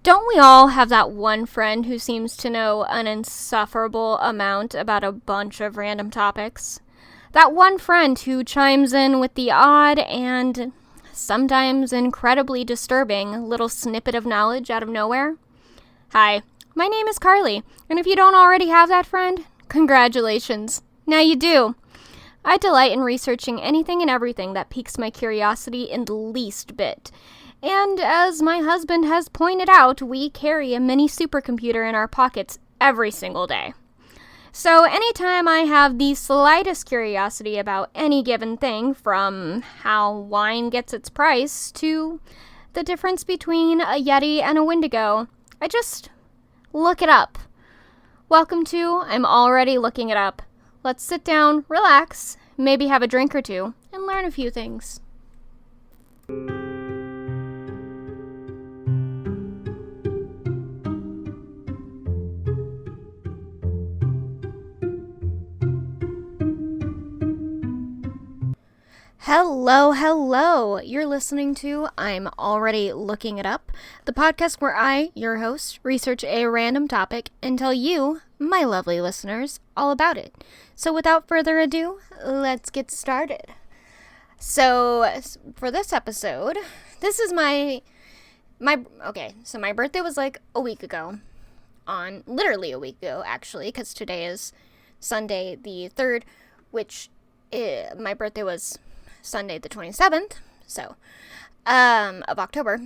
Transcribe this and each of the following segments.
Don't we all have that one friend who seems to know an insufferable amount about a bunch of random topics? That one friend who chimes in with the odd and sometimes incredibly disturbing little snippet of knowledge out of nowhere? Hi, my name is Carly, and if you don't already have that friend, congratulations. Now you do. I delight in researching anything and everything that piques my curiosity in the least bit. And as my husband has pointed out, we carry a mini supercomputer in our pockets every single day. So anytime I have the slightest curiosity about any given thing, from how wine gets its price to the difference between a Yeti and a Wendigo, I just look it up. Welcome to I'm Already Looking It Up. Let's sit down, relax, maybe have a drink or two, and learn a few things. Hello. You're listening to I'm Already Looking It Up, the podcast where I, your host, research a random topic and tell you, my lovely listeners, all about it. So without further ado, let's get started. So for this episode, this is my birthday was like a week ago, literally a week ago actually, because today is Sunday the 3rd, which my birthday was Sunday the 27th, of October.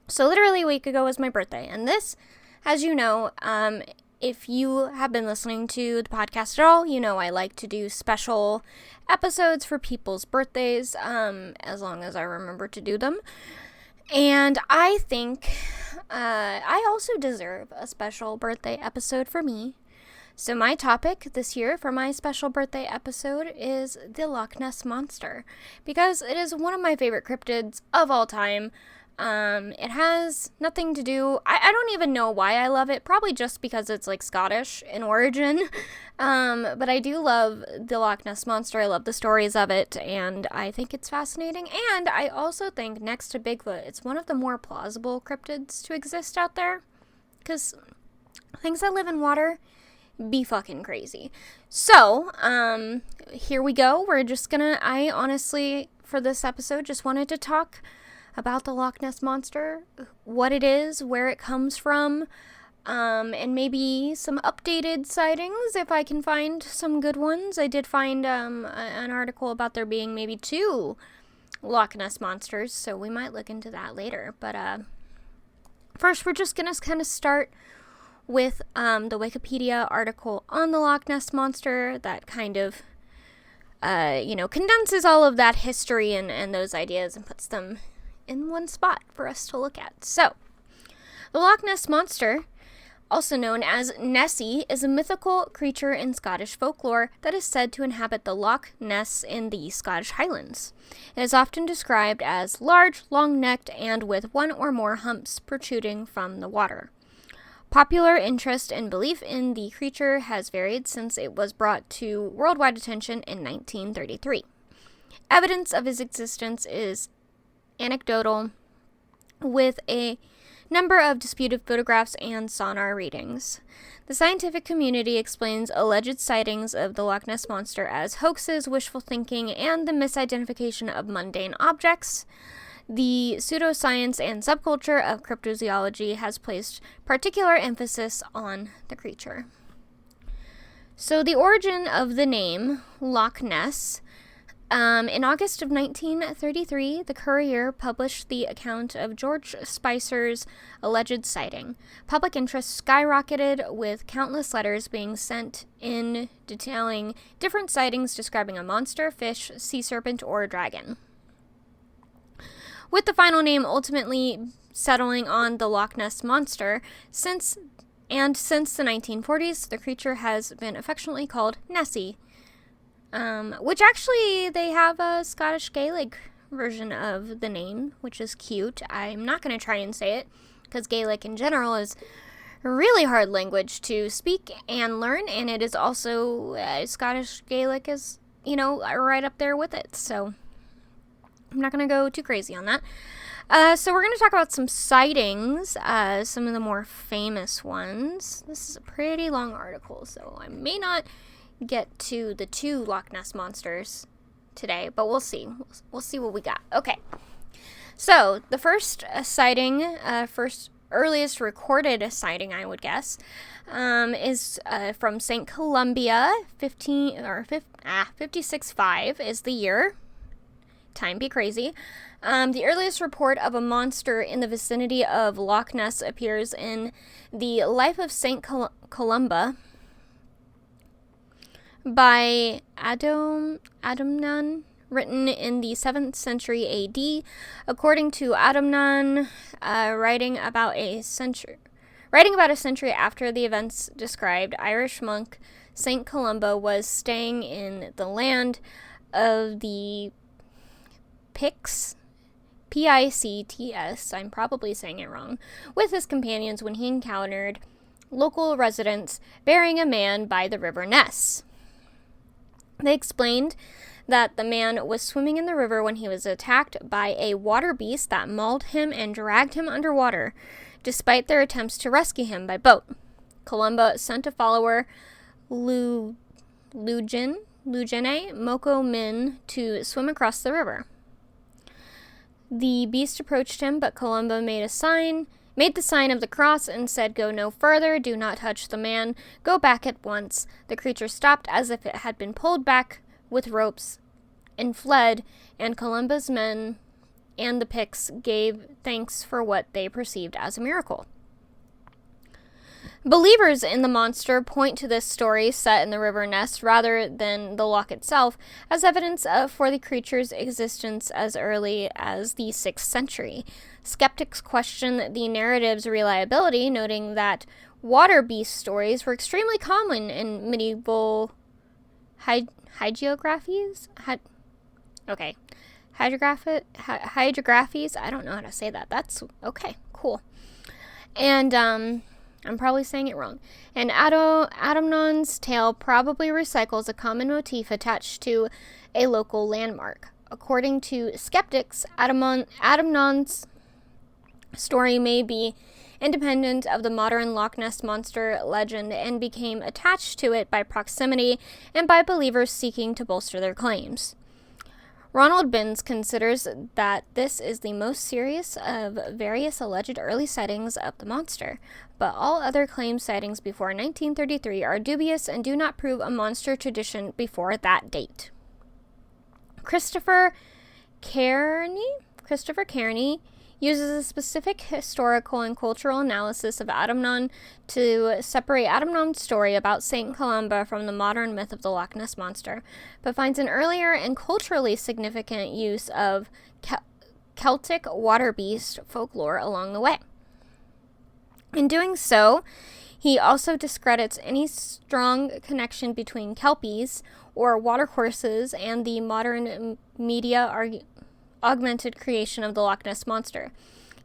So literally a week ago was my birthday. And this, as you know, if you have been listening to the podcast at all, you know I like to do special episodes for people's birthdays, as long as I remember to do them. And I think I also deserve a special birthday episode for me. So my topic this year for my special birthday episode is the Loch Ness Monster, because it is one of my favorite cryptids of all time. It has nothing to do, I don't even know why I love it, probably just because it's like Scottish in origin, but I do love the Loch Ness Monster. I love the stories of it, and I think it's fascinating, and I also think next to Bigfoot, it's one of the more plausible cryptids to exist out there, because things that live in water be fucking crazy. So, here we go. I honestly, for this episode, just wanted to talk about the Loch Ness Monster, what it is, where it comes from, and maybe some updated sightings if I can find some good ones. I did find an article about there being maybe 2 Loch Ness Monsters, so we might look into that later. But first, we're just gonna kind of start with the Wikipedia article on the Loch Ness Monster that kind of, condenses all of that history and those ideas and puts them in one spot for us to look at. So, the Loch Ness Monster, also known as Nessie, is a mythical creature in Scottish folklore that is said to inhabit the Loch Ness in the Scottish Highlands. It is often described as large, long-necked, and with one or more humps protruding from the water. Popular interest and belief in the creature has varied since it was brought to worldwide attention in 1933. Evidence of his existence is anecdotal, with a number of disputed photographs and sonar readings. The scientific community explains alleged sightings of the Loch Ness Monster as hoaxes, wishful thinking, and the misidentification of mundane objects. The pseudoscience and subculture of cryptozoology has placed particular emphasis on the creature. So the origin of the name Loch Ness, in August of 1933, the Courier published the account of George Spicer's alleged sighting. Public interest skyrocketed, with countless letters being sent in detailing different sightings describing a monster, fish, sea serpent, or dragon, with the final name ultimately settling on the Loch Ness Monster. Since the 1940s, the creature has been affectionately called Nessie, which actually they have a Scottish Gaelic version of the name, which is cute. I'm not going to try and say it, because Gaelic in general is a really hard language to speak and learn, and it is also, Scottish Gaelic is, right up there with it, so I'm not going to go too crazy on that. So we're going to talk about some sightings, some of the more famous ones. This is a pretty long article, so I may not get to the 2 Loch Ness Monsters today, but we'll see. We'll see what we got. Okay. So the first sighting, earliest recorded sighting, I would guess, is from St. Columbia. 56.5 is the year. Time be crazy. The earliest report of a monster in the vicinity of Loch Ness appears in the Life of St. Columba by Adamnan, written in the 7th century A.D. According to Adamnan, writing about a century after the events described, Irish monk St. Columba was staying in the land of the Picts, Picts, I'm probably saying it wrong, with his companions when he encountered local residents burying a man by the River Ness. They explained that the man was swimming in the river when he was attacked by a water beast that mauled him and dragged him underwater, despite their attempts to rescue him by boat. Columba sent a follower, Lugene Moko Min, to swim across the river. The beast approached him, but Columba made the sign of the cross and said, "Go no further, do not touch the man, go back at once." The creature stopped as if it had been pulled back with ropes and fled, and Columba's men and the Picts gave thanks for what they perceived as a miracle. Believers in the monster point to this story set in the River Ness rather than the loch itself as evidence for the creature's existence as early as the 6th century. Skeptics question the narrative's reliability, noting that water beast stories were extremely common in medieval hagiographies. Hydrographies. I don't know how to say that. That's okay. Cool. And I'm probably saying it wrong. And Adamnan's tale probably recycles a common motif attached to a local landmark. According to skeptics, Adamnan's story may be independent of the modern Loch Ness Monster legend and became attached to it by proximity and by believers seeking to bolster their claims. Ronald Binns considers that this is the most serious of various alleged early sightings of the monster, but all other claimed sightings before 1933 are dubious and do not prove a monster tradition before that date. Christopher Cairney uses a specific historical and cultural analysis of Adamnan to separate Adamnan's story about St. Columba from the modern myth of the Loch Ness Monster, but finds an earlier and culturally significant use of Celtic water beast folklore along the way. In doing so, he also discredits any strong connection between kelpies or watercourses and the modern media augmented creation of the Loch Ness Monster.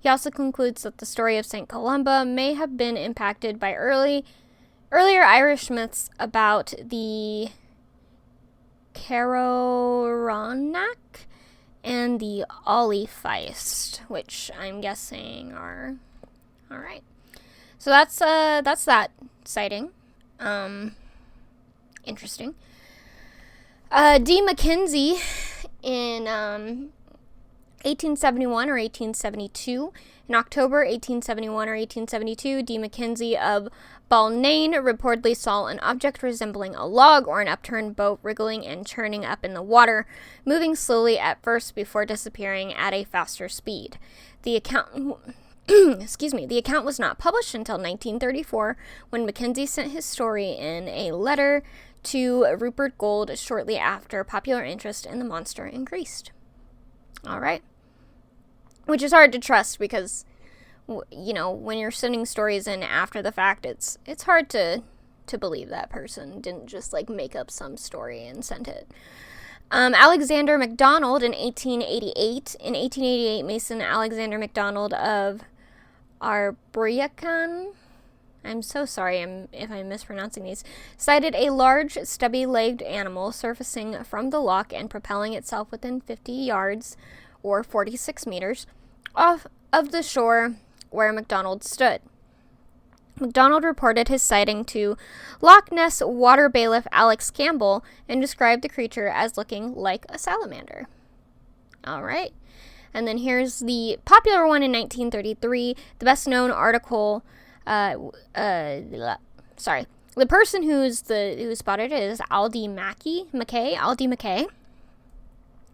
He also concludes that the story of St. Columba may have been impacted by earlier Irish myths about the Caroranak and the Ollie Feist, which I'm guessing are all right. So that's that sighting. Interesting. D. Mackenzie in 1871 or 1872. In October 1871 or 1872, D. Mackenzie of Balnain reportedly saw an object resembling a log or an upturned boat wriggling and churning up in the water, moving slowly at first before disappearing at a faster speed. The account was not published until 1934, when Mackenzie sent his story in a letter to Rupert Gould shortly after popular interest in the monster increased. All right. Which is hard to trust because, when you're sending stories in after the fact, it's hard to believe that person didn't just, make up some story and send it. Alexander MacDonald in 1888. In 1888, Mason Alexander MacDonald of Arbriacan, I'm so sorry if I'm mispronouncing these, sighted a large, stubby-legged animal surfacing from the loch and propelling itself within 50 yards, or 46 meters, off of the shore where McDonald stood. McDonald reported his sighting to Loch Ness water bailiff Alex Campbell and described the creature as looking like a salamander. All right. And then here's the popular one in 1933, the best-known article. The person who spotted it is Aldi Mackay.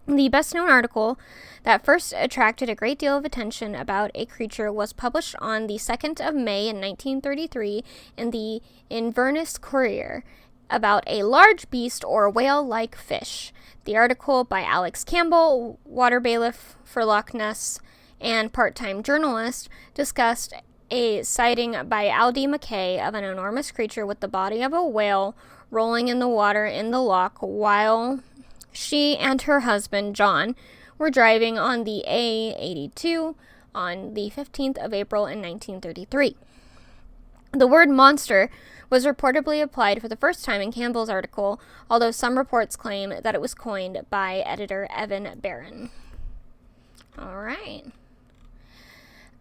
The best-known article that first attracted a great deal of attention about a creature was published on the 2nd of May in 1933 in the Inverness Courier about a large beast or whale-like fish. The article by Alex Campbell, water bailiff for Loch Ness and part-time journalist, discussed a sighting by Aldi Mackay of an enormous creature with the body of a whale rolling in the water in the loch while she and her husband, John, were driving on the A82 on the 15th of April in 1933. The word monster was reportedly applied for the first time in Campbell's article, although some reports claim that it was coined by editor Evan Barron. All right.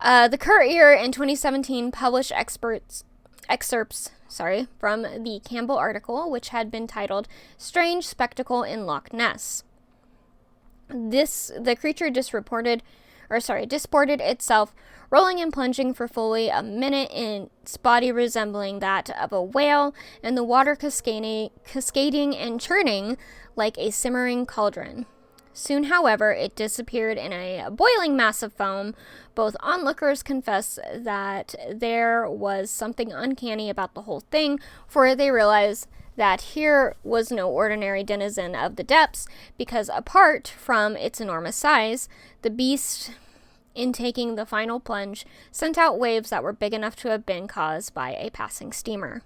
The Courier in 2017 published excerpts from the Campbell article, which had been titled Strange Spectacle in Loch Ness. The creature disported itself, rolling and plunging for fully a minute in its body resembling that of a whale, and the water cascading and churning like a simmering cauldron. Soon, however, it disappeared in a boiling mass of foam. Both onlookers confess that there was something uncanny about the whole thing, for they realized that here was no ordinary denizen of the depths, because apart from its enormous size, the beast, in taking the final plunge, sent out waves that were big enough to have been caused by a passing steamer.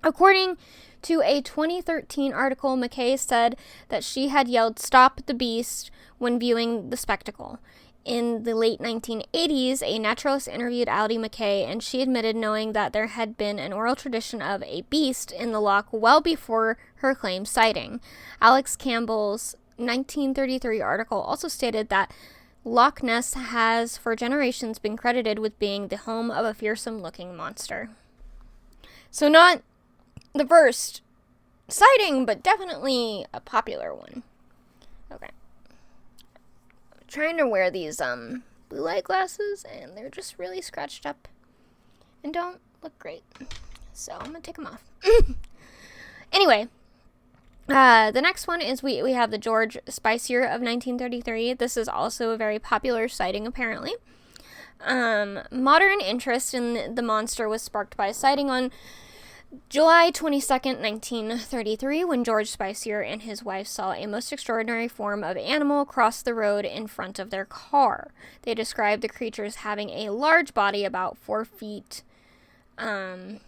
According to a 2013 article, Mackay said that she had yelled, "Stop the beast," when viewing the spectacle. In the late 1980s, a naturalist interviewed Aldi Mackay, and she admitted knowing that there had been an oral tradition of a beast in the loch well before her claimed sighting. Alex Campbell's 1933 article also stated that Loch Ness has for generations been credited with being the home of a fearsome-looking monster. So not the first sighting, but definitely a popular one. Okay. I'm trying to wear these blue light glasses, and they're just really scratched up and don't look great. So I'm going to take them off. Anyway, the next one is we have the George Spicier of 1933. This is also a very popular sighting, apparently. Modern interest in the monster was sparked by a sighting on July 22nd, 1933, when George Spicier and his wife saw a most extraordinary form of animal cross the road in front of their car. They described the creature as having a large body about 4 feet or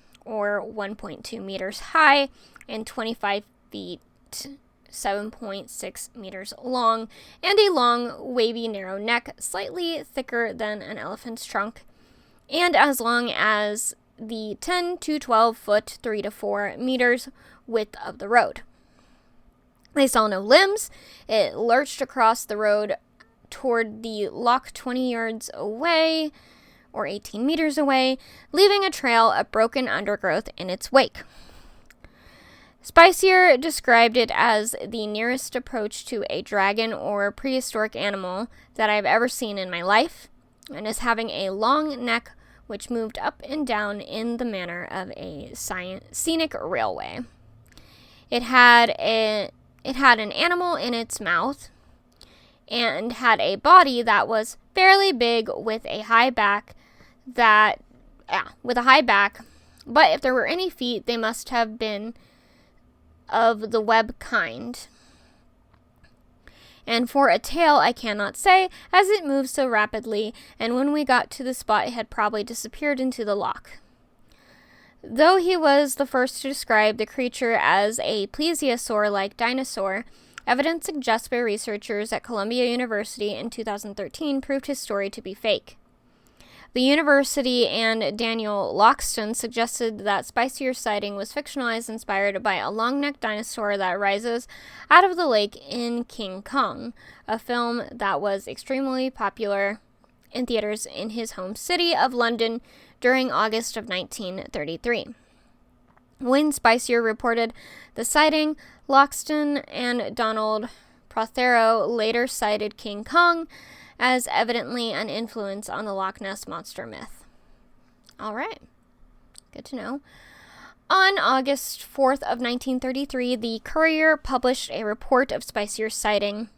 1.2 meters high and 25 feet, 7.6 meters long, and a long, wavy, narrow neck, slightly thicker than an elephant's trunk, and as long as the 10 to 12 foot, 3 to 4 meters width of the road. They saw no limbs. It lurched across the road toward the loch 20 yards away, or 18 meters away, leaving a trail of broken undergrowth in its wake. Spicier described it as the nearest approach to a dragon or prehistoric animal that I've ever seen in my life, and as having a long neck which moved up and down in the manner of a scenic railway. It had an animal in its mouth and had a body that was fairly big with a high back but if there were any feet, they must have been of the web kind. And for a tail, I cannot say, as it moved so rapidly, and when we got to the spot, it had probably disappeared into the loch. Though he was the first to describe the creature as a plesiosaur-like dinosaur, evidence suggests by researchers at Columbia University in 2013 proved his story to be fake. The university and Daniel Loxton suggested that Spicier's sighting was fictionalized, inspired by a long-necked dinosaur that rises out of the lake in King Kong, a film that was extremely popular in theaters in his home city of London during August of 1933. When Spicier reported the sighting, Loxton and Donald Prothero later cited King Kong as evidently an influence on the Loch Ness Monster myth. All right, good to know. On August 4th of 1933, the Courier published a report of Spicier's sighting.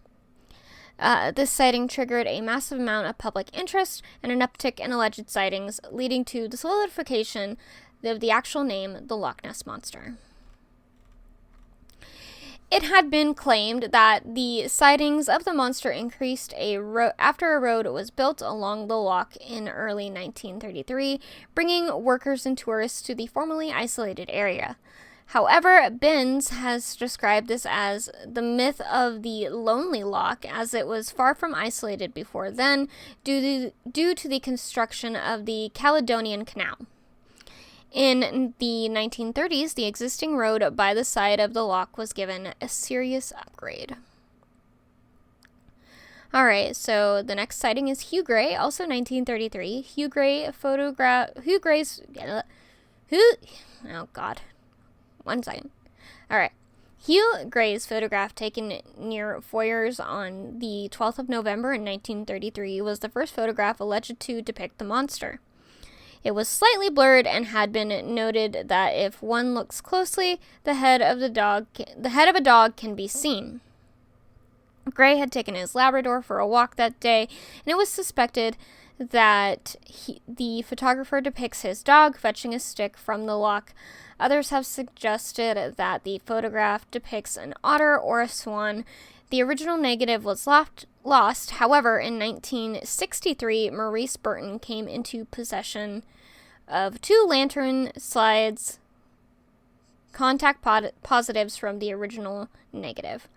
This sighting triggered a massive amount of public interest and an uptick in alleged sightings, leading to the solidification of the actual name, the Loch Ness Monster. It had been claimed that the sightings of the monster increased after a road was built along the loch in early 1933, bringing workers and tourists to the formerly isolated area. However, Binns has described this as the myth of the Lonely Loch, as it was far from isolated before then, due to the construction of the Caledonian Canal. In the 1930s, the existing road by the side of the loch was given a serious upgrade. Alright, so the next sighting is Hugh Gray, also 1933. Hugh Gray's photograph taken near Foyers on the 12th of November in 1933 was the first photograph alleged to depict the monster. It was slightly blurred and had been noted that if one looks closely, the head of a dog can be seen. Gray had taken his Labrador for a walk that day, and it was suspected that the photographer depicts his dog fetching a stick from the loch. Others have suggested that the photograph depicts an otter or a swan. The original negative was lost. However, in 1963, Maurice Burton came into possession of 2 lantern slides, contact positives from the original negative.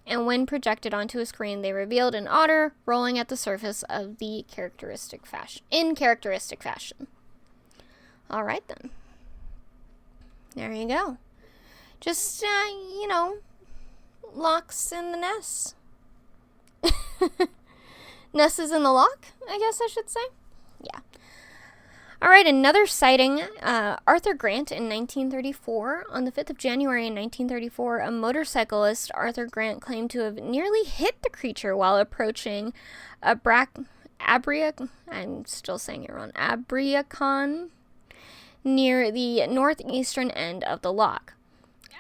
And when projected onto a screen, they revealed an otter rolling at the surface of the characteristic fashion. All right, then. There you go. Just, lochs in the Ness. Ness is in the loch, I guess I should say. Yeah. All right, another sighting. Arthur Grant in 1934. On the 5th of January in 1934, a motorcyclist, Arthur Grant, claimed to have nearly hit the creature while approaching Abriacon near the northeastern end of the loch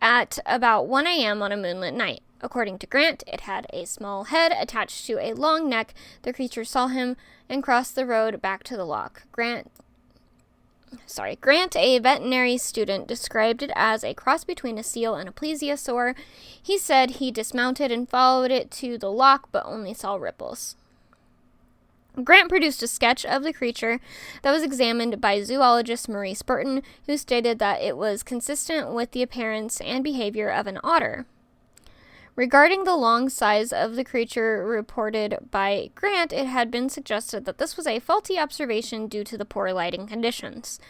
at about 1 a.m. on a moonlit night. According to Grant, it had a small head attached to a long neck. The creature saw him and crossed the road back to the loch. Grant, a veterinary student, described it as a cross between a seal and a plesiosaur. He said he dismounted and followed it to the loch, but only saw ripples. Grant produced a sketch of the creature that was examined by zoologist Maurice Burton, who stated that it was consistent with the appearance and behavior of an otter. Regarding the long size of the creature reported by Grant, it had been suggested that this was a faulty observation due to the poor lighting conditions.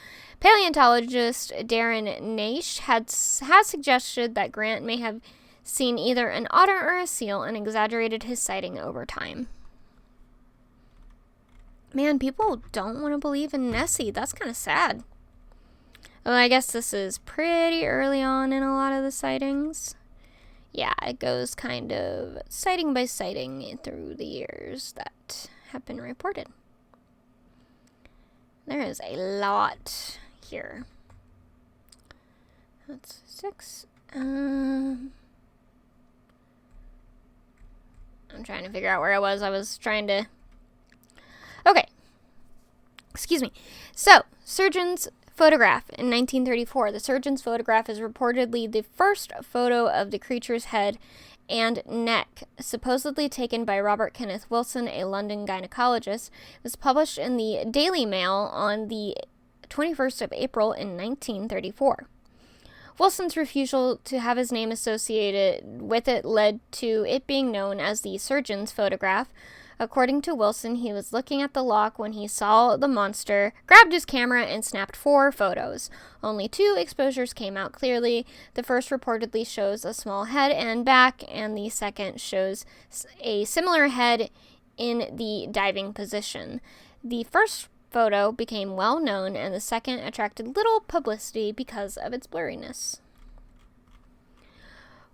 Paleontologist Darren Naish has suggested that Grant may have seen either an otter or a seal and exaggerated his sighting over time. Man, people don't want to believe in Nessie. That's kind of sad. Well, I guess this is pretty early on in a lot of the sightings. Yeah, it goes kind of sighting by sighting through the years that have been reported. There is a lot here. That's 6. I'm trying to figure out where I was. Okay. Excuse me. So, surgeon's photograph in 1934. The surgeon's photograph is reportedly the first photo of the creature's head and neck, supposedly taken by Robert Kenneth Wilson, a London gynecologist. It was published in the Daily Mail on the 21st of April in 1934. Wilson's refusal to have his name associated with it led to it being known as the surgeon's photograph. According to Wilson, he was looking at the loch when he saw the monster, grabbed his camera, and snapped 4 photos. Only 2 exposures came out clearly. The first reportedly shows a small head and back, and the second shows a similar head in the diving position. The first photo became well known, and the second attracted little publicity because of its blurriness.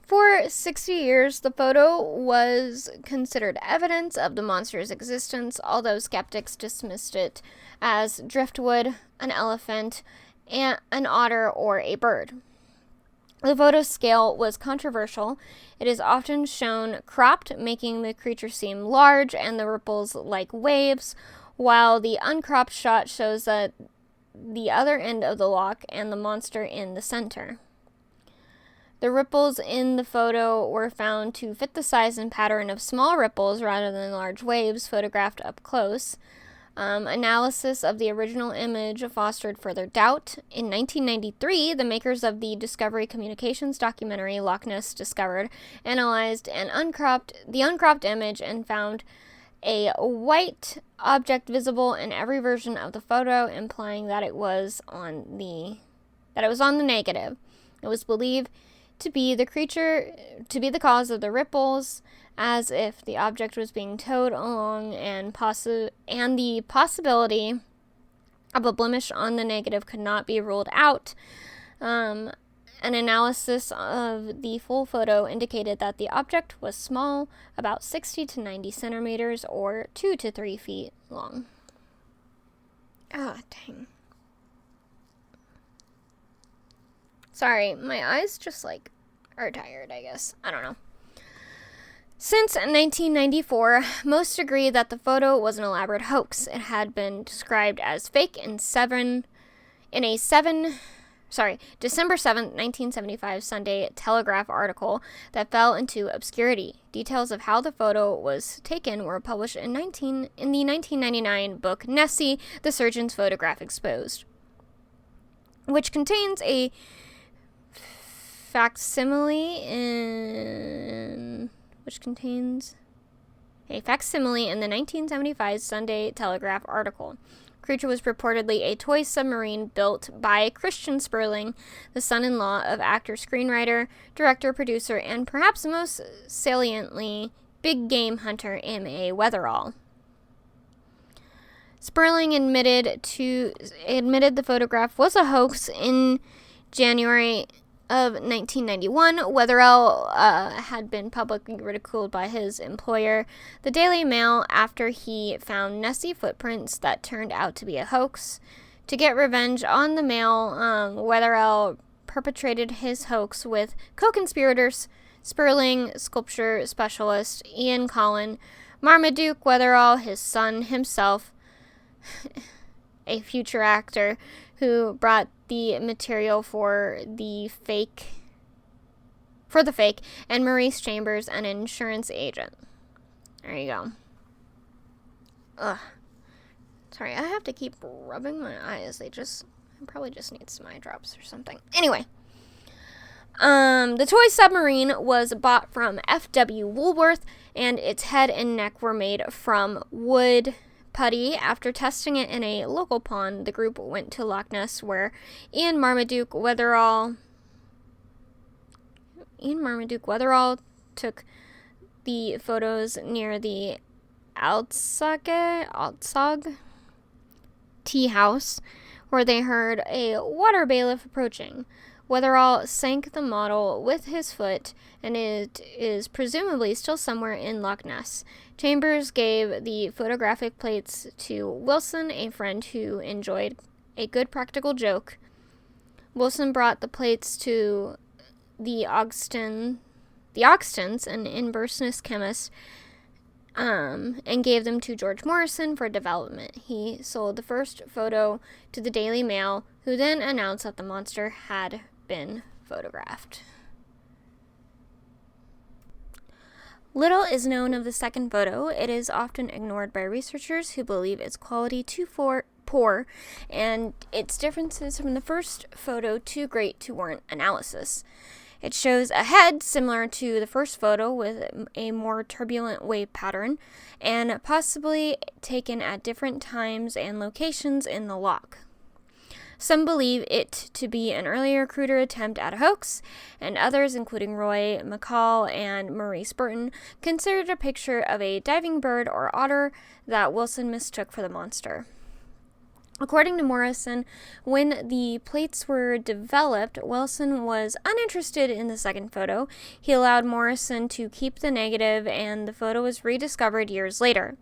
For 60 years, the photo was considered evidence of the monster's existence, although skeptics dismissed it as driftwood, an elephant, an otter, or a bird. The photo scale was controversial. It is often shown cropped, making the creature seem large and the ripples like waves, while the uncropped shot shows that the other end of the loch and the monster in the center. The ripples in the photo were found to fit the size and pattern of small ripples rather than large waves photographed up close. Analysis of the original image fostered further doubt. In 1993, the makers of the Discovery Communications documentary Loch Ness Discovered analyzed the uncropped image and found a white object visible in every version of the photo, implying that it was on the negative. It was believed to be the cause of the ripples, as if the object was being towed along, and the possibility of a blemish on the negative could not be ruled out. An analysis of the full photo indicated that the object was small, about 60 to 90 centimeters, or 2 to 3 feet long. Dang. Sorry, my eyes just, are tired, I guess. I don't know. Since 1994, most agree that the photo was an elaborate hoax. It had been described as fake in December 7, 1975 Sunday Telegraph article that fell into obscurity. Details of how the photo was taken were published in the 1999 book Nessie, The Surgeon's Photograph Exposed, which contains a facsimile in the 1975 Sunday Telegraph article. Creature was purportedly a toy submarine built by Christian Sperling, the son-in-law of actor, screenwriter, director, producer, and perhaps most saliently, big game hunter M.A. Weatherall. Sperling admitted the photograph was a hoax in January of 1991. Weatherall had been publicly ridiculed by his employer, the Daily Mail, after he found Nessie footprints that turned out to be a hoax. To get revenge on the Mail, Weatherall perpetrated his hoax with co-conspirators Sperling, sculpture specialist Ian Collin, Marmaduke Weatherall, his son himself, a future actor who brought the material for the fake, and Maurice Chambers, an insurance agent. There you go. Ugh. Sorry, I have to keep rubbing my eyes. I probably just need some eye drops or something. Anyway. The toy submarine was bought from F.W. Woolworth, and its head and neck were made from wood putty. After testing it in a local pond, the group went to Loch Ness, where Ian Marmaduke Weatherall took the photos near the Altsog tea house, where they heard a water bailiff approaching. Weatherall sank the model with his foot, and it is presumably still somewhere in Loch Ness. Chambers gave the photographic plates to Wilson, a friend who enjoyed a good practical joke. Wilson brought the plates to the Ogstons, an Inverness chemist, and gave them to George Morrison for development. He sold the first photo to the Daily Mail, who then announced that the monster had been photographed. Little is known of the second photo. It is often ignored by researchers who believe its quality too poor and its differences from the first photo too great to warrant analysis. It shows a head similar to the first photo with a more turbulent wave pattern and possibly taken at different times and locations in the loch. Some believe it to be an earlier cruder attempt at a hoax, and others, including Roy McCall and Maurice Burton, considered a picture of a diving bird or otter that Wilson mistook for the monster. According to Morrison, when the plates were developed, Wilson was uninterested in the second photo. He allowed Morrison to keep the negative, and the photo was rediscovered years later.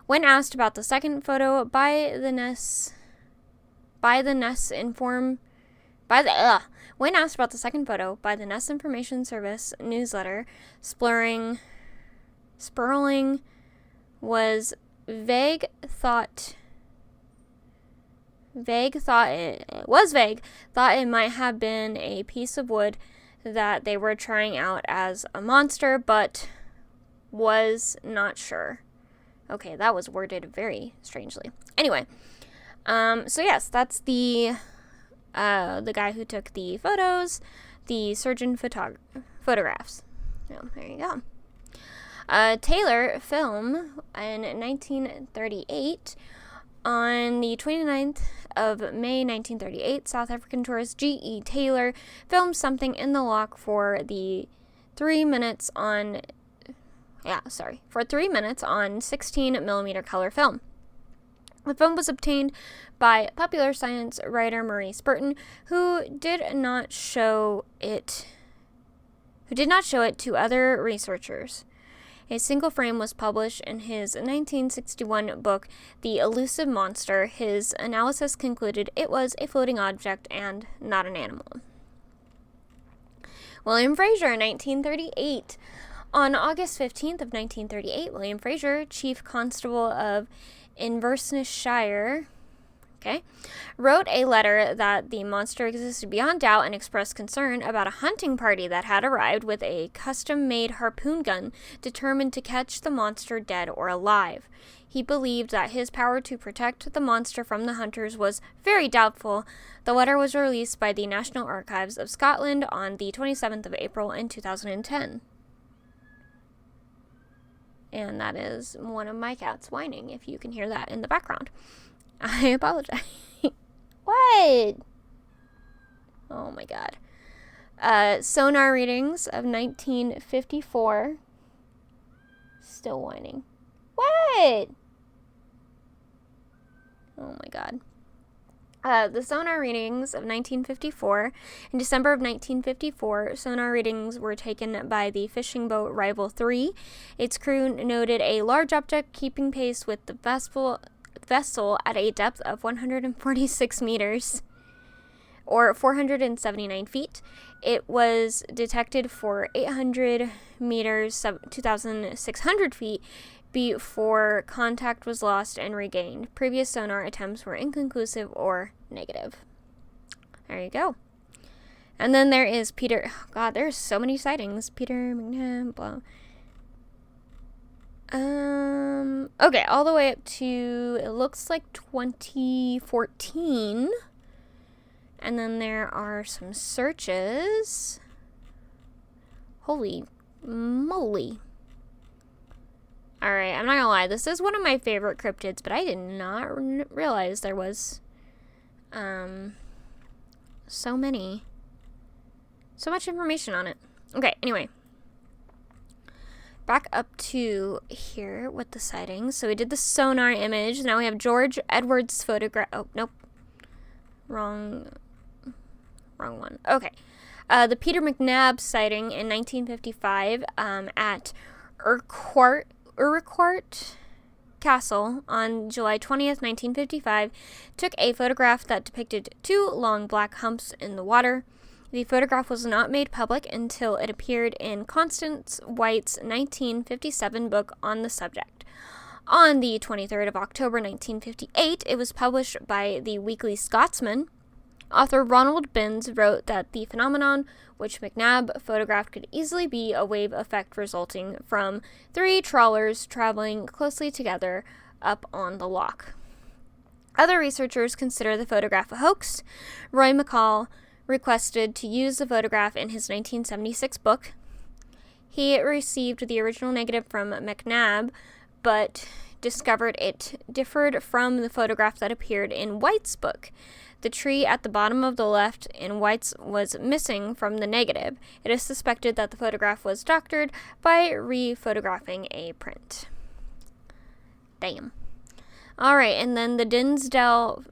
When asked about the second photo when asked about the second photo by the Ness Information Service newsletter, Sperling was vague, thought it might have been a piece of wood that they were trying out as a monster, but was not sure. Okay, that was worded very strangely. Anyway, so yes, that's the guy who took the photos, the surgeon photographs. So, there you go. Taylor film in 1938. On the 29th of May 1938, South African tourist G.E. Taylor filmed something in the loch for 3 minutes on 16mm color film. The film was obtained by popular science writer Maurice Burton, who did not show it to other researchers. A single frame was published in his 1961 book, The Elusive Monster. His analysis concluded it was a floating object and not an animal. William Fraser, 1938. On August 15th of 1938, William Fraser, Chief Constable of Inverness-shire, wrote a letter that the monster existed beyond doubt and expressed concern about a hunting party that had arrived with a custom-made harpoon gun determined to catch the monster dead or alive. He believed that his power to protect the monster from the hunters was very doubtful. The letter was released by the National Archives of Scotland on the 27th of April in 2010. And that is one of my cats whining, if you can hear that in the background. I apologize. What? Oh my god. Sonar readings of 1954. Still whining. What? Oh my god. The sonar readings of 1954. In December of 1954, sonar readings were taken by the fishing boat Rival 3. Its crew noted a large object keeping pace with the vessel at a depth of 146 meters, or 479 feet. It was detected for 800 meters, 2,600 feet, before contact was lost and regained. Previous sonar attempts were inconclusive or negative. There you go. And then there is Peter. Oh God, there's so many sightings. Peter McNabb, blah. Okay, all the way up to, it looks like 2014. And then there are some searches. Holy moly. Alright, I'm not gonna lie, this is one of my favorite cryptids, but I did not realize there was, so much information on it. Okay, anyway. Back up to here with the sightings. So we did the sonar image. Now we have George Edwards' photograph. Oh, nope. Wrong one. Okay. The Peter McNabb sighting in 1955 at Urquhart Castle on July 20th, 1955, took a photograph that depicted two long black humps in the water. The photograph was not made public until it appeared in Constance White's 1957 book on the subject. On the 23rd of October 1958, it was published by the Weekly Scotsman. Author Ronald Binns wrote that the phenomenon which McNabb photographed could easily be a wave effect resulting from three trawlers traveling closely together up on the loch. Other researchers consider the photograph a hoax. Roy McCall requested to use the photograph in his 1976 book. He received the original negative from McNabb, but discovered it differed from the photograph that appeared in White's book. The tree at the bottom of the left in White's was missing from the negative. It is suspected that the photograph was doctored by re-photographing a print. Damn. Alright, and then the Dinsdale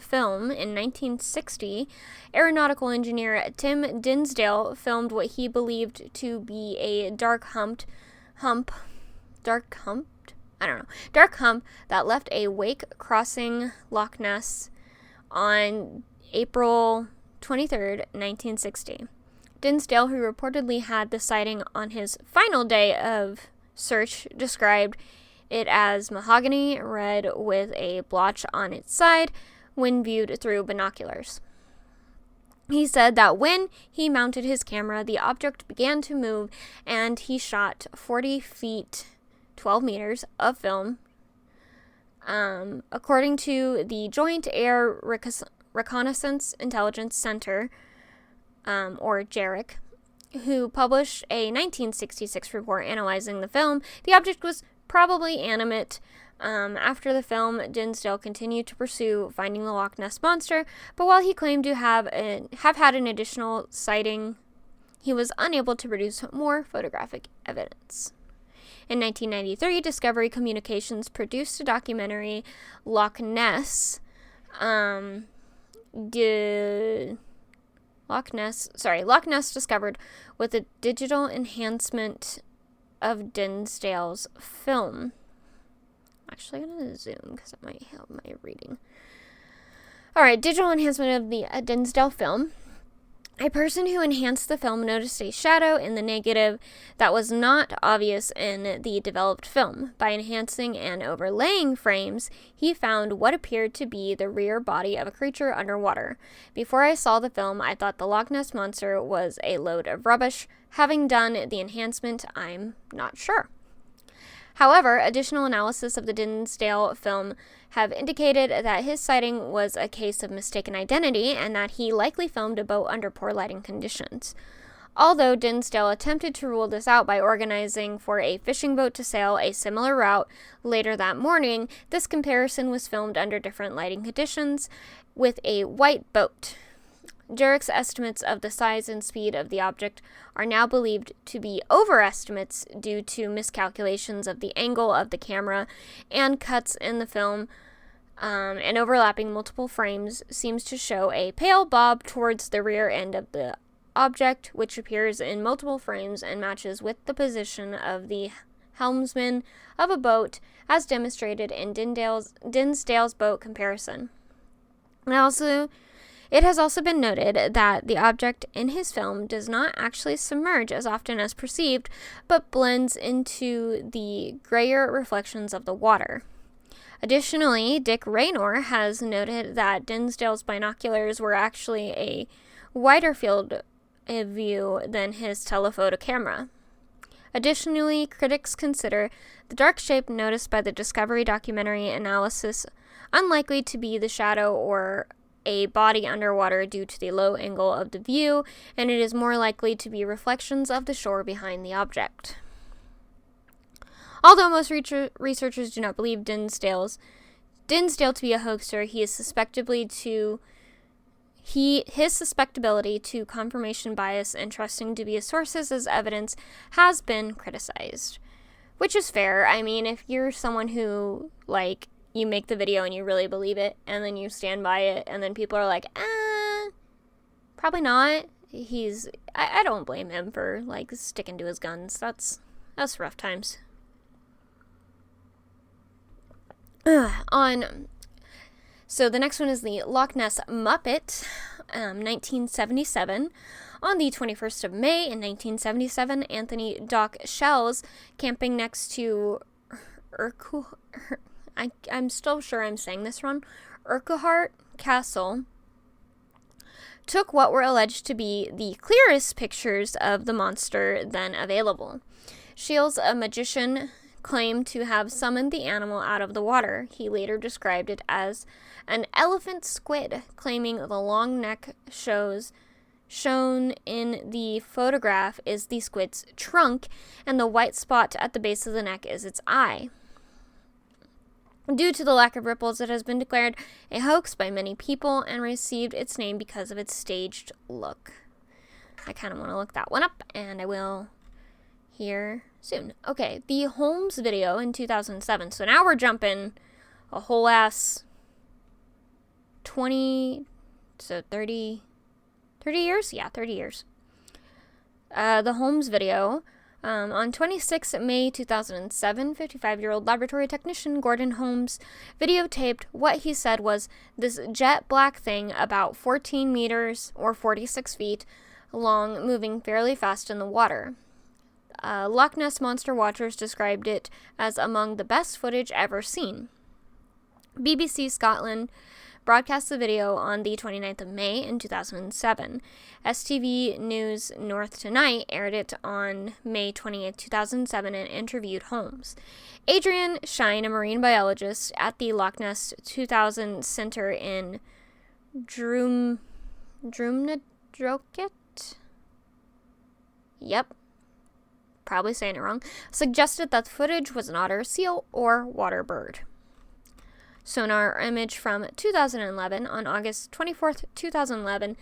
film in 1960, aeronautical engineer Tim Dinsdale filmed what he believed to be a dark hump that left a wake crossing Loch Ness on April 23rd, 1960. Dinsdale, who reportedly had the sighting on his final day of search, described it as mahogany red with a blotch on its side when viewed through binoculars. He said that when he mounted his camera, the object began to move, and he shot 40 feet, 12 meters of film. According to the Joint Air Reconnaissance Intelligence Center, or JARIC, who published a 1966 report analyzing the film, the object was probably animate. After the film, Dinsdale continued to pursue finding the Loch Ness Monster, but while he claimed to have had an additional sighting, he was unable to produce more photographic evidence. In 1993, Discovery Communications produced a documentary, Loch Ness Discovered, with a digital enhancement of Dinsdale's film. Actually, I'm going to zoom because that might help my reading. Alright, digital enhancement of the Dinsdale film. A person who enhanced the film noticed a shadow in the negative that was not obvious in the developed film. By enhancing and overlaying frames, he found what appeared to be the rear body of a creature underwater. Before I saw the film, I thought the Loch Ness Monster was a load of rubbish. Having done the enhancement, I'm not sure. However, additional analysis of the Dinsdale film have indicated that his sighting was a case of mistaken identity and that he likely filmed a boat under poor lighting conditions. Although Dinsdale attempted to rule this out by organizing for a fishing boat to sail a similar route later that morning, this comparison was filmed under different lighting conditions with a white boat. JARIC's estimates of the size and speed of the object are now believed to be overestimates due to miscalculations of the angle of the camera, and cuts in the film and overlapping multiple frames seems to show a pale bob towards the rear end of the object, which appears in multiple frames and matches with the position of the helmsman of a boat as demonstrated in Dinsdale's boat comparison. It has also been noted that the object in his film does not actually submerge as often as perceived, but blends into the grayer reflections of the water. Additionally, Dick Raynor has noted that Dinsdale's binoculars were actually a wider field of view than his telephoto camera. Additionally, critics consider the dark shape noticed by the Discovery documentary analysis unlikely to be the shadow or a body underwater due to the low angle of the view, and it is more likely to be reflections of the shore behind the object. Although most researchers do not believe Dinsdale to be a hoaxer, his susceptibility to confirmation bias and trusting dubious sources as evidence has been criticized. Which is fair. I mean, if you're someone who, you make the video and you really believe it, and then you stand by it, and then people are like, probably not. I don't blame him for, sticking to his guns. That's rough times. So the next one is the Loch Ness Muppet, 1977. On the 21st of May in 1977, Anthony Doc Shells, camping next to I'm still sure I'm saying this wrong, Urquhart Castle, took what were alleged to be the clearest pictures of the monster then available. Shields, a magician, claimed to have summoned the animal out of the water. He later described it as an elephant squid, claiming the long neck shown in the photograph is the squid's trunk, and the white spot at the base of the neck is its eye. Due to the lack of ripples, it has been declared a hoax by many people and received its name because of its staged look. I kind of want to look that one up, and I will here soon. Okay, the Holmes video in 2007. So now we're jumping a whole ass 30 years? Yeah, 30 years. The Holmes video. On 26 May 2007, 55-year-old laboratory technician Gordon Holmes videotaped what he said was this jet black thing about 14 meters or 46 feet long, moving fairly fast in the water. Loch Ness Monster watchers described it as among the best footage ever seen. BBC Scotland broadcast the video on the 29th of May in 2007. STV News North Tonight aired it on May 28, 2007, and interviewed Holmes. Adrian Shine, a marine biologist at the Loch Ness 2000 Center in Drumnadrochit? Yep. Probably saying it wrong, suggested that the footage was an otter, seal, or water bird. Sonar image from 2011. On August 24th, 2011,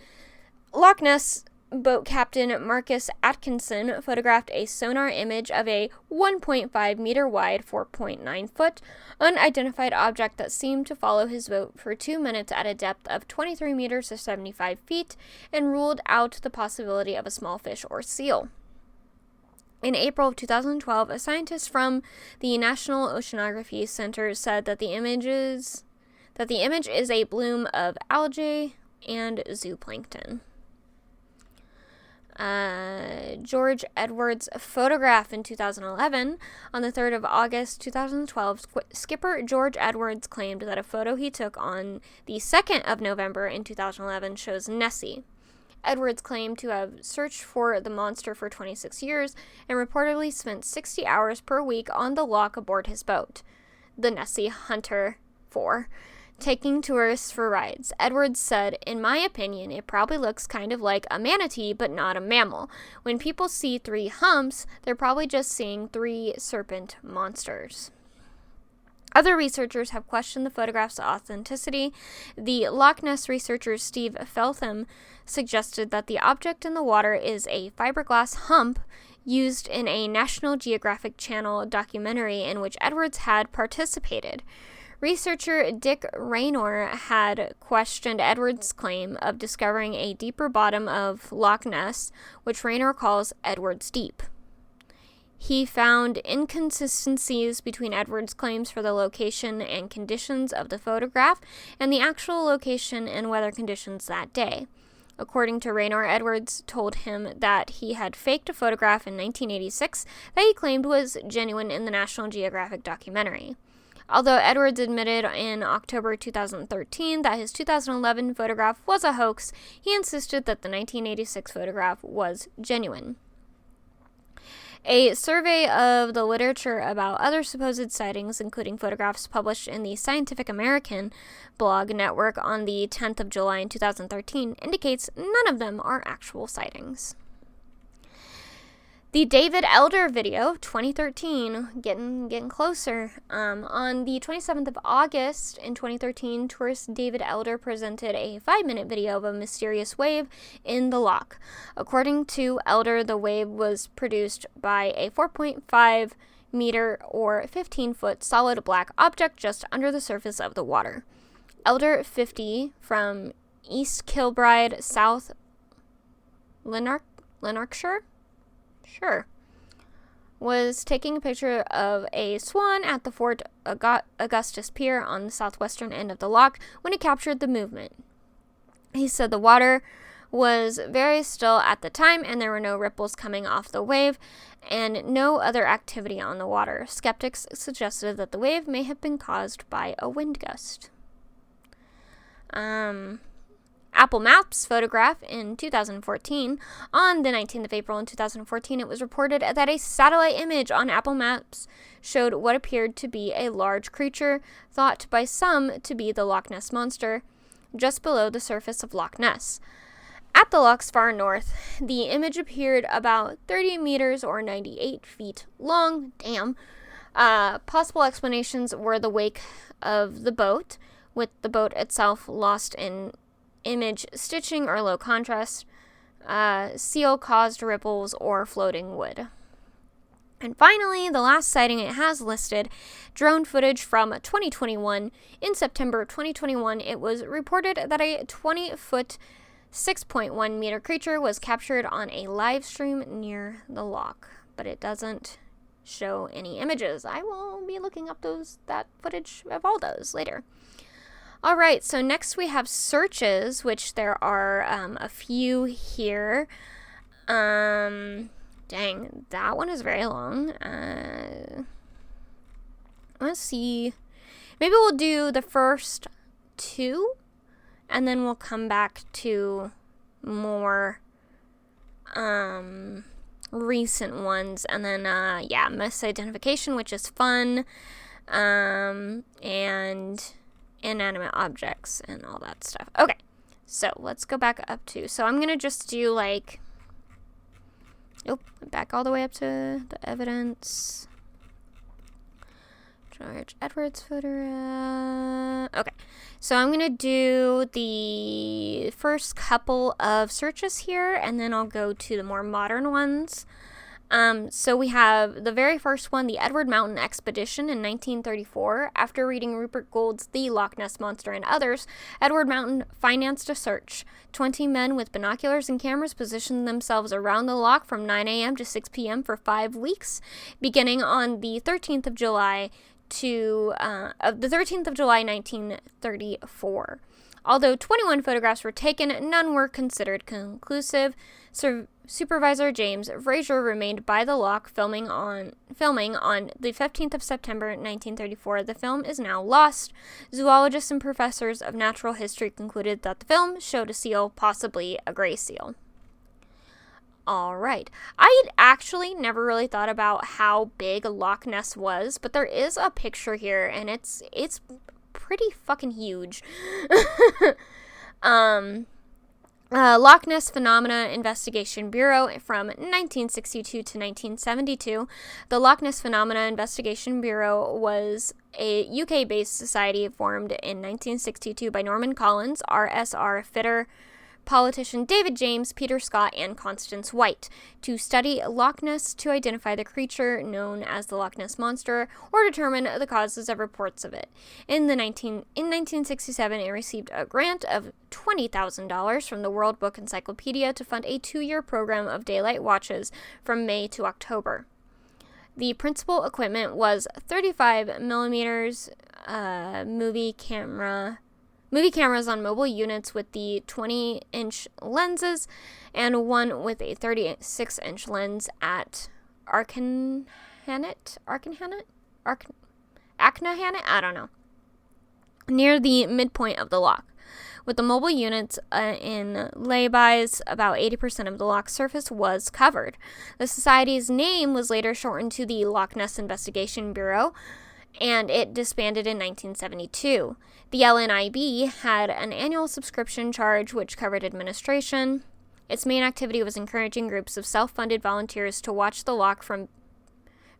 Loch Ness boat captain Marcus Atkinson photographed a sonar image of a 1.5 meter wide, 4.9 foot, unidentified object that seemed to follow his boat for 2 minutes at a depth of 23 meters or 75 feet and ruled out the possibility of a small fish or seal. In April of 2012, a scientist from the National Oceanography Center said that the image is a bloom of algae and zooplankton. George Edwards' photograph in 2011. On the 3rd of August 2012, skipper George Edwards claimed that a photo he took on the 2nd of November in 2011 shows Nessie. Edwards claimed to have searched for the monster for 26 years and reportedly spent 60 hours per week on the loch aboard his boat, the Nessie Hunter 4, taking tourists for rides. Edwards said, "In my opinion, it probably looks kind of like a manatee, but not a mammal. When people see 3 humps, they're probably just seeing 3 serpent monsters." Other researchers have questioned the photograph's authenticity. The Loch Ness researcher Steve Feltham suggested that the object in the water is a fiberglass hump used in a National Geographic Channel documentary in which Edwards had participated. Researcher Dick Raynor had questioned Edwards' claim of discovering a deeper bottom of Loch Ness, which Raynor calls Edwards Deep. He found inconsistencies between Edwards' claims for the location and conditions of the photograph and the actual location and weather conditions that day. According to Raynor, Edwards told him that he had faked a photograph in 1986 that he claimed was genuine in the National Geographic documentary. Although Edwards admitted in October 2013 that his 2011 photograph was a hoax, he insisted that the 1986 photograph was genuine. A survey of the literature about other supposed sightings, including photographs published in the Scientific American blog network on the 10th of July in 2013, indicates none of them are actual sightings. The David Elder video, 2013, getting closer. On the 27th of August in 2013, tourist David Elder presented a 5-minute video of a mysterious wave in the loch. According to Elder, the wave was produced by a 4.5 meter or 15-foot solid black object just under the surface of the water. Elder, 50, from East Kilbride, South Lanarkshire? Sure. Was taking a picture of a swan at the Fort Augustus Pier on the southwestern end of the loch when he captured the movement. He said the water was very still at the time and there were no ripples coming off the wave and no other activity on the water. Skeptics suggested that the wave may have been caused by a wind gust. Apple Maps photograph in 2014. On the 19th of April in 2014, it was reported that a satellite image on Apple Maps showed what appeared to be a large creature, thought by some to be the Loch Ness Monster, just below the surface of Loch Ness. At the loch's far north, the image appeared about 30 meters or 98 feet long. Damn. Possible explanations were the wake of the boat, with the boat itself lost in image stitching or low contrast, seal-caused ripples, or floating wood. And finally, the last sighting it has listed, drone footage from 2021. In September 2021, it was reported that a 20-foot, 6.1 meter creature was captured on a live stream near the loch, but it doesn't show any images. I will be looking up that footage of all those later. All right, so next we have searches, which there are a few here. Dang, that one is very long. Let's see. Maybe we'll do the first two, and then we'll come back to more recent ones. And then, misidentification, which is fun, and inanimate objects and all that stuff. Okay, so let's go back up to, so I'm going to just do back all the way up to the evidence. George Edwards photograph. Okay, so I'm going to do the first couple of searches here, and then I'll go to the more modern ones. So we have the very first one, the Edward Mountain Expedition in 1934. After reading Rupert Gould's The Loch Ness Monster and others, Edward Mountain financed a search. 20 men with binoculars and cameras positioned themselves around the loch from 9 a.m. to 6 p.m. for 5 weeks, beginning on the 13th of July 1934. Although 21 photographs were taken, none were considered conclusive. Supervisor James Fraser remained by the loch filming on the 15th of September 1934. The film is now lost. Zoologists and professors of natural history concluded that the film showed a seal, possibly a gray seal. All right. I had actually never really thought about how big Loch Ness was, but there is a picture here, and it's pretty fucking huge. Loch Ness Phenomena Investigation Bureau from 1962 to 1972. The Loch Ness Phenomena Investigation Bureau was a UK-based society formed in 1962 by Norman Collins, R.S.R. Fitter, politician David James, Peter Scott, and Constance White to study Loch Ness to identify the creature known as the Loch Ness Monster or determine the causes of reports of it. In 1967, it received a grant of $20,000 from the World Book Encyclopedia to fund a 2-year program of daylight watches from May to October. The principal equipment was 35 millimeters movie cameras on mobile units with the 20-inch lenses, and one with a 36-inch lens at Aknahannet? I don't know. Near the midpoint of the loch. With the mobile units in laybys, about 80% of the loch's surface was covered. The society's name was later shortened to the Loch Ness Investigation Bureau, and it disbanded in 1972. The LNIB had an annual subscription charge which covered administration. Its main activity was encouraging groups of self-funded volunteers to watch the loch from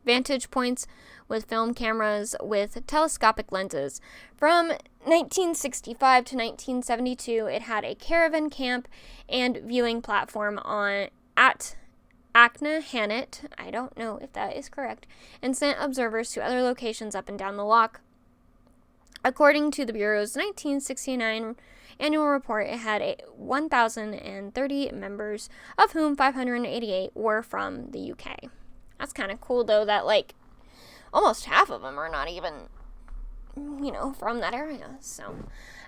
vantage points with film cameras with telescopic lenses. From 1965 to 1972, it had a caravan camp and viewing platform at Aknahannet, I don't know if that is correct, and sent observers to other locations up and down the loch. According to the Bureau's 1969 annual report, it had 1,030 members, of whom 588 were from the UK. That's kind of cool, though, that, almost half of them are not even, from that area. So,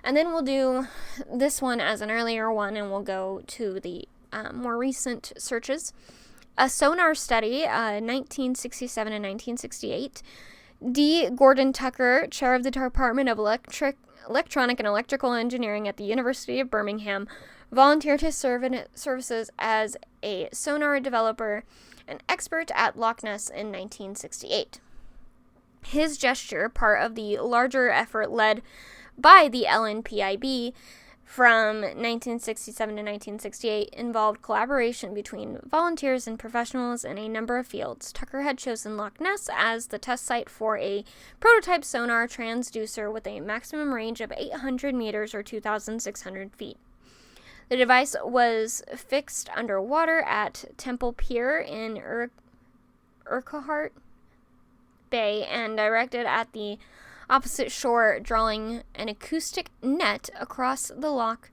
and then we'll do this one as an earlier one, and we'll go to the more recent searches. A sonar study, 1967 and 1968. D. Gordon Tucker, chair of the Department of electronic and electrical engineering at the University of Birmingham, volunteered his services as a sonar developer and expert at Loch Ness in 1968. His gesture, part of the larger effort led by the LNPIB from 1967 to 1968, involved collaboration between volunteers and professionals in a number of fields. Tucker had chosen Loch Ness as the test site for a prototype sonar transducer with a maximum range of 800 meters or 2,600 feet. The device was fixed underwater at Temple Pier in Urquhart Bay and directed at the opposite shore, drawing an acoustic net across the loch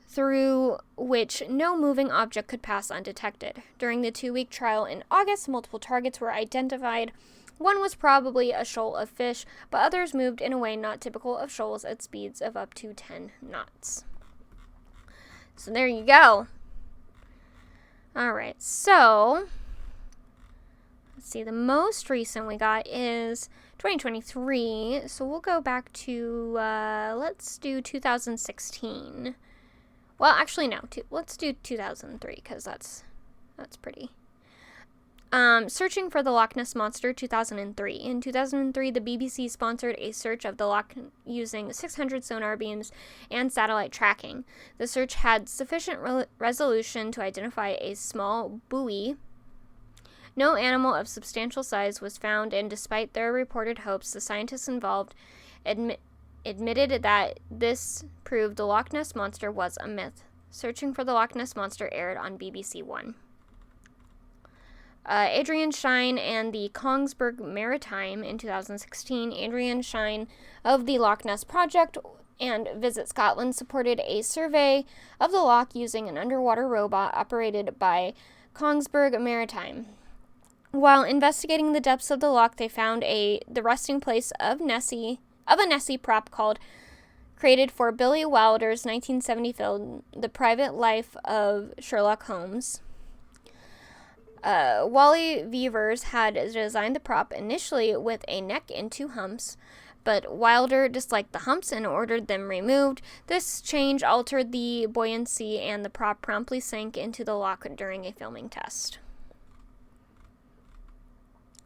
through which no moving object could pass undetected. During the 2-week trial in August, multiple targets were identified. One was probably a shoal of fish, but others moved in a way not typical of shoals at speeds of up to 10 knots. So there you go. Alright, so let's see, the most recent we got is 2023, so we'll go back to, let's do 2016. Well, actually, no, let's do 2003, because that's pretty. Searching for the Loch Ness Monster, 2003. In 2003, the BBC sponsored a search of the loch using 600 sonar beams and satellite tracking. The search had sufficient resolution to identify a small buoy. No animal of substantial size was found, and despite their reported hopes, the scientists involved admitted that this proved the Loch Ness Monster was a myth. Searching for the Loch Ness Monster aired on BBC One. Adrian Shine and the Kongsberg Maritime in 2016. Adrian Shine of the Loch Ness Project and Visit Scotland supported a survey of the loch using an underwater robot operated by Kongsberg Maritime. While investigating the depths of the loch, they found the resting place of a Nessie prop created for Billy Wilder's 1970 film, The Private Life of Sherlock Holmes. Wally Weavers had designed the prop initially with a neck and 2 humps, but Wilder disliked the humps and ordered them removed. This change altered the buoyancy, and the prop promptly sank into the loch during a filming test.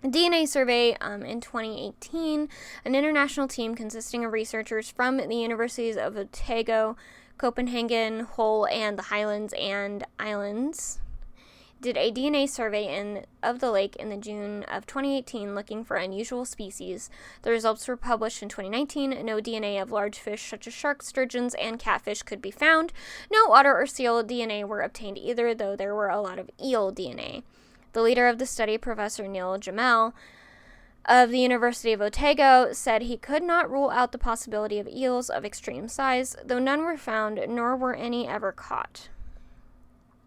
A DNA survey in 2018, an international team consisting of researchers from the universities of Otago, Copenhagen, Hull, and the Highlands and Islands did a DNA survey of the lake in the June of 2018 looking for unusual species. The results were published in 2019. No DNA of large fish such as sharks, sturgeons, and catfish could be found. No otter or seal DNA were obtained either, though there were a lot of eel DNA. The leader of the study, Professor Neil Jamel of the University of Otago, said he could not rule out the possibility of eels of extreme size, though none were found, nor were any ever caught.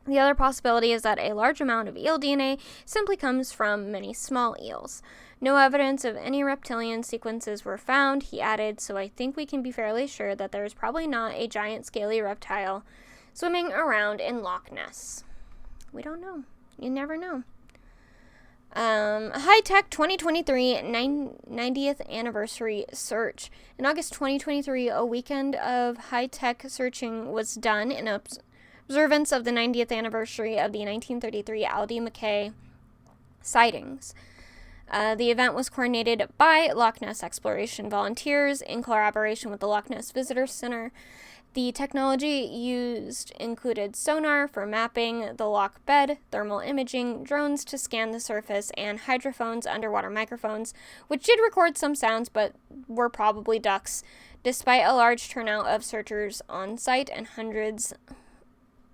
The other possibility is that a large amount of eel DNA simply comes from many small eels. No evidence of any reptilian sequences were found, he added, so I think we can be fairly sure that there is probably not a giant scaly reptile swimming around in Loch Ness. We don't know. You never know. High Tech 2023 90th Anniversary Search. In August 2023, a weekend of high-tech searching was done in observance of the 90th anniversary of the 1933 Aldie Mackay sightings. The event was coordinated by Loch Ness Exploration volunteers in collaboration with the Loch Ness Visitor Center. The technology used included sonar for mapping the loch bed, thermal imaging, drones to scan the surface, and hydrophones, underwater microphones, which did record some sounds but were probably ducks. Despite a large turnout of searchers on site and hundreds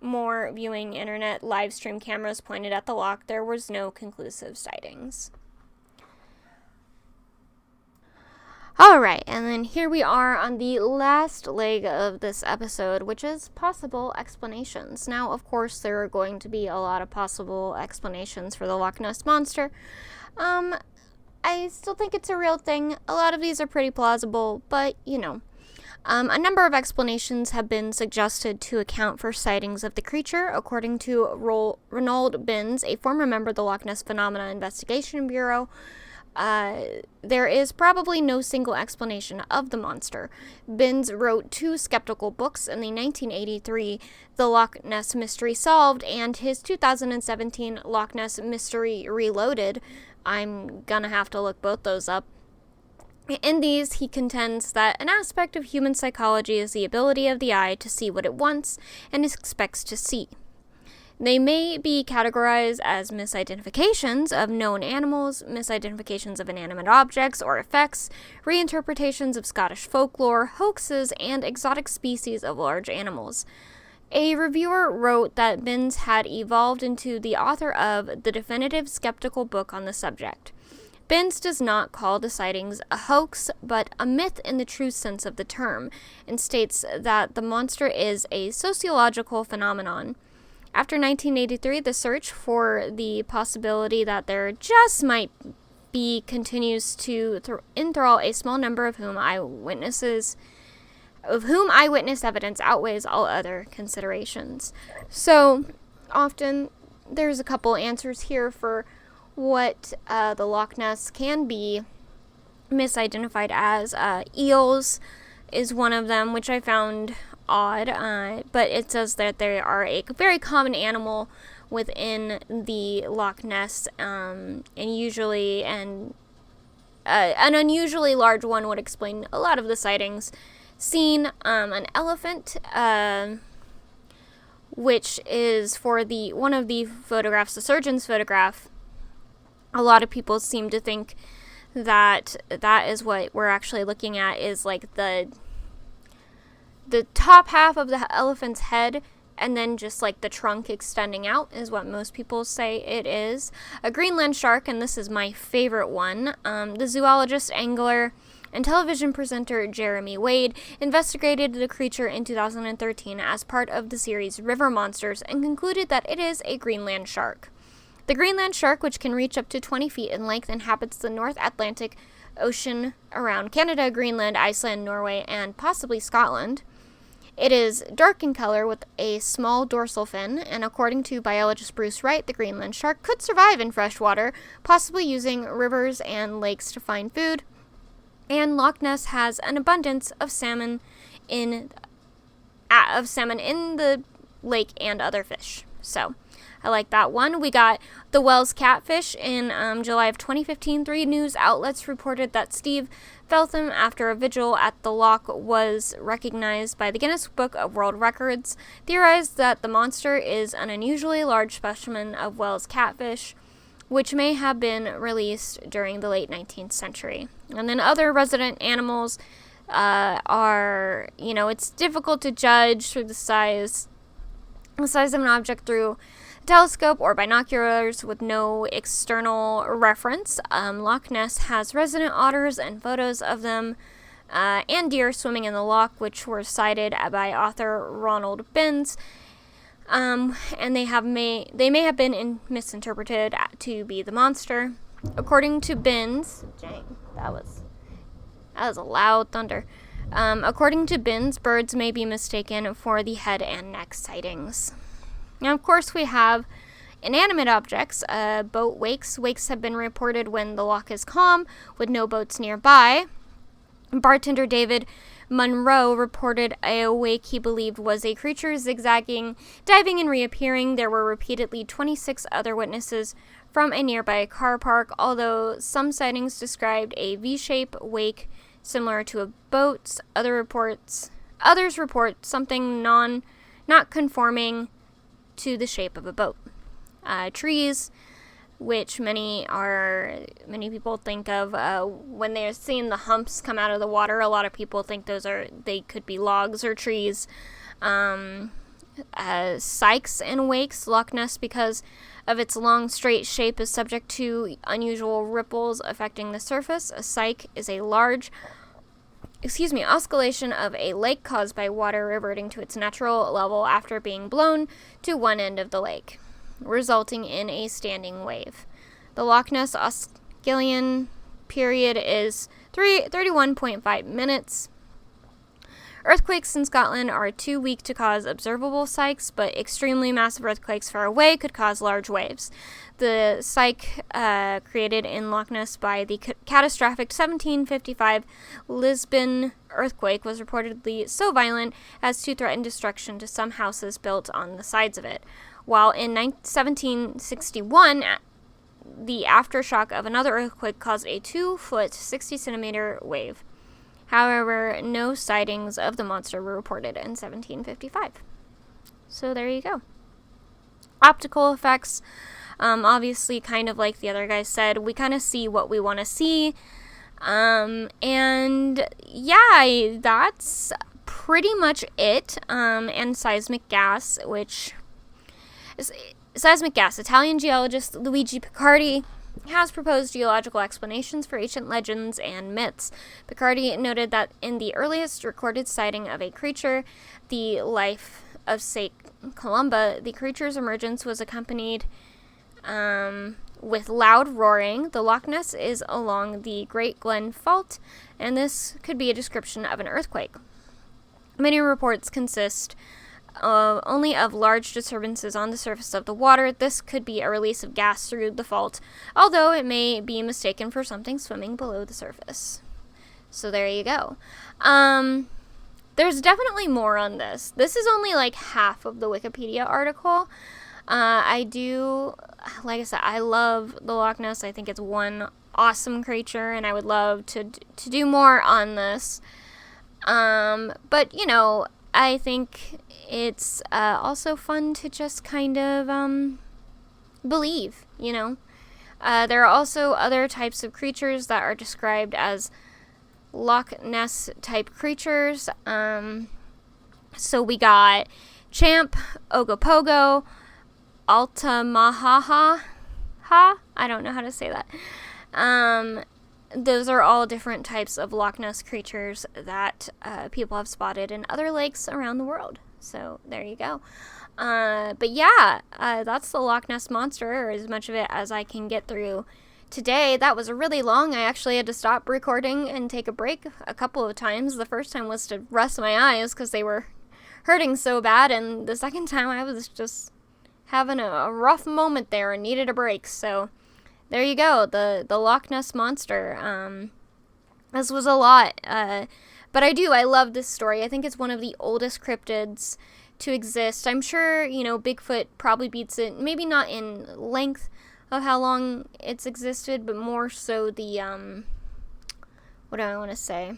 more viewing internet live stream cameras pointed at the loch, there was no conclusive sightings. Alright, and then here we are on the last leg of this episode, which is possible explanations. Now, of course, there are going to be a lot of possible explanations for the Loch Ness Monster. I still think it's a real thing. A lot of these are pretty plausible, but, a number of explanations have been suggested to account for sightings of the creature. According to Ronald Binns, a former member of the Loch Ness Phenomena Investigation Bureau, there is probably no single explanation of the monster. Binns wrote 2 skeptical books in the 1983 The Loch Ness Mystery Solved and his 2017 Loch Ness Mystery Reloaded. I'm gonna have to look both those up. In these, he contends that an aspect of human psychology is the ability of the eye to see what it wants and expects to see. They may be categorized as misidentifications of known animals, misidentifications of inanimate objects or effects, reinterpretations of Scottish folklore, hoaxes, and exotic species of large animals. A reviewer wrote that Binns had evolved into the author of the definitive skeptical book on the subject. Binns does not call the sightings a hoax, but a myth in the true sense of the term, and states that the monster is a sociological phenomenon. After 1983, the search for the possibility that there just might be continues to enthrall a small number of whom eyewitness evidence outweighs all other considerations. So, often, there's a couple answers here for what the Loch Ness can be misidentified as. Eels is one of them, which I found odd, but it says that they are a very common animal within the Loch Ness, and usually an unusually large one would explain a lot of the sightings seen. An elephant, which is for one of the photographs, the surgeon's photograph. A lot of people seem to think that is what we're actually looking at, is like the top half of the elephant's head, and then just like the trunk extending out is what most people say it is. A Greenland shark, and this is my favorite one. The zoologist, angler, and television presenter Jeremy Wade investigated the creature in 2013 as part of the series River Monsters and concluded that it is a Greenland shark. The Greenland shark, which can reach up to 20 feet in length, inhabits the North Atlantic Ocean around Canada, Greenland, Iceland, Norway, and possibly Scotland. It is dark in color with a small dorsal fin, and according to biologist Bruce Wright, the Greenland shark could survive in fresh water, possibly using rivers and lakes to find food. And Loch Ness has an abundance of salmon in the lake and other fish. So, I like that one. We got the Wells catfish in July of 2015. 3 news outlets reported that Steve Feltham, after a vigil at the loch was recognized by the Guinness Book of World Records, theorized that the monster is an unusually large specimen of Wells catfish, which may have been released during the late 19th century. And then other resident animals are, it's difficult to judge through the size of an object through telescope or binoculars with no external reference. Loch Ness has resident otters and photos of them and deer swimming in the loch, which were cited by author Ronald Binns, and they may have been misinterpreted to be the monster. According to Binns, that was a loud thunder. According to Binns, birds may be mistaken for the head and neck sightings. Now, of course, we have inanimate objects. Boat wakes. Wakes have been reported when the loch is calm, with no boats nearby. Bartender David Munro reported a wake he believed was a creature zigzagging, diving, and reappearing. There were repeatedly 26 other witnesses from a nearby car park, although some sightings described a V-shaped wake similar to a boat's. Others report something not conforming to the shape of a boat. Trees, which many people think of when they're seeing the humps come out of the water. A lot of people think they could be logs or trees. Sykes and wakes. Loch Ness, because of its long straight shape, is subject to unusual ripples affecting the surface. A syke is a large oscillation of a lake caused by water reverting to its natural level after being blown to one end of the lake, resulting in a standing wave. The Loch Ness oscillation period is 31.5 minutes. Earthquakes in Scotland are too weak to cause observable spikes, but extremely massive earthquakes far away could cause large waves. The spike created in Loch Ness by the catastrophic 1755 Lisbon earthquake was reportedly so violent as to threaten destruction to some houses built on the sides of it, while in 1761, the aftershock of another earthquake caused a 2-foot, 60-centimeter wave. However, no sightings of the monster were reported in 1755. So there you go. Optical effects. Obviously, kind of like the other guy said, we kind of see what we want to see. And yeah, that's pretty much it. And seismic gas, which is seismic gas. Italian geologist Luigi Picardi has proposed geological explanations for ancient legends and myths. Picardi noted that in the earliest recorded sighting of a creature, the life of St. Columba, the creature's emergence was accompanied with loud roaring. The Loch Ness is along the Great Glen Fault, and this could be a description of an earthquake. Many reports consist only of large disturbances on the surface of the water. This could be a release of gas through the fault, although it may be mistaken for something swimming below the surface. So there you go. There's definitely more on this. This is only like half of the Wikipedia article. Like I said, I love the Loch Ness. I think it's one awesome creature, and I would love to do more on this. But, you know, I think it's also fun to just kind of believe, you know. There are also other types of creatures that are described as Loch Ness type creatures. So we got Champ, Ogopogo, Altamaha. I don't know how to say that. Those are all different types of Loch Ness creatures that people have spotted in other lakes around the world. So there you go. But yeah, that's the Loch Ness Monster, or as much of it as I can get through today. That was really long. I actually had to stop recording and take a break a couple of times. The first time was to rest my eyes because they were hurting so bad, and the second time I was just having a rough moment there and needed a break. So there you go, the Loch Ness Monster. This was a lot, but I love this story. I think it's one of the oldest cryptids to exist. I'm sure, you know, Bigfoot probably beats it, maybe not in length of how long it's existed, but more so the, what do I want to say?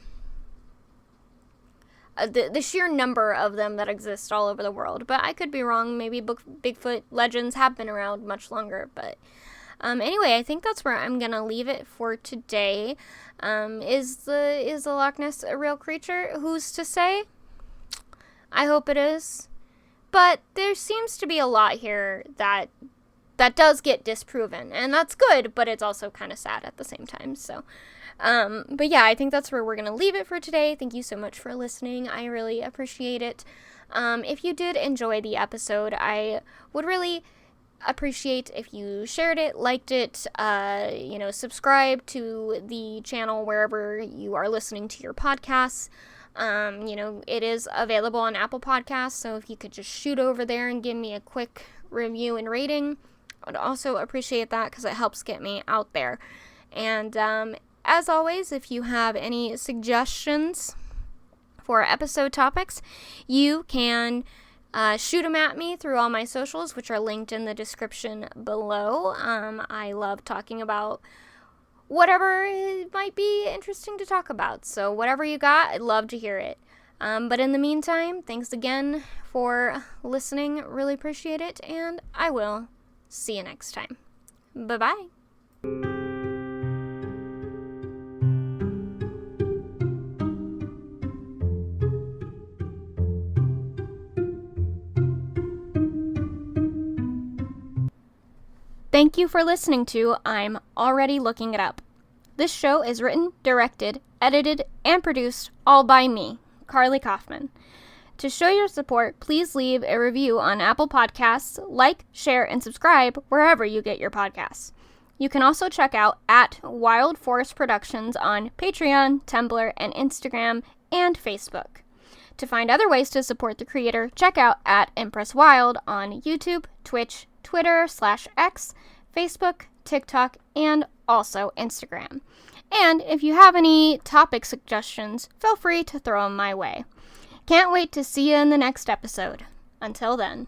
The sheer number of them that exist all over the world. But I could be wrong. Maybe Bigfoot legends have been around much longer, but anyway, I think that's where I'm gonna leave it for today. Is the Loch Ness a real creature? Who's to say? I hope it is. But there seems to be a lot here that does get disproven, and that's good, but it's also kind of sad at the same time. So, but yeah, I think that's where we're gonna leave it for today. Thank you so much for listening. I really appreciate it. If you did enjoy the episode, I would really appreciate if you shared it, liked it, subscribe to the channel wherever you are listening to your podcasts. It is available on Apple Podcasts, so if you could just shoot over there and give me a quick review and rating, I would also appreciate that because it helps get me out there. And as always, if you have any suggestions for episode topics, you can shoot them at me through all my socials, which are linked in the description below. I love talking about whatever it might be interesting to talk about. So whatever you got, I'd love to hear it. But in the meantime, thanks again for listening. Really appreciate it. And I will see you next time. Bye-bye. Thank you for listening to I'm Already Looking It Up. This show is written, directed, edited, and produced all by me, Carly Kaufman. To show your support, please leave a review on Apple Podcasts, like, share, and subscribe wherever you get your podcasts. You can also check out @Wild Forest Productions on Patreon, Tumblr, and Instagram, and Facebook. To find other ways to support the creator, check out @EmpressWild on YouTube, Twitch, Twitter/X, Facebook, TikTok, and also Instagram. And if you have any topic suggestions, feel free to throw them my way. Can't wait to see you in the next episode. Until then.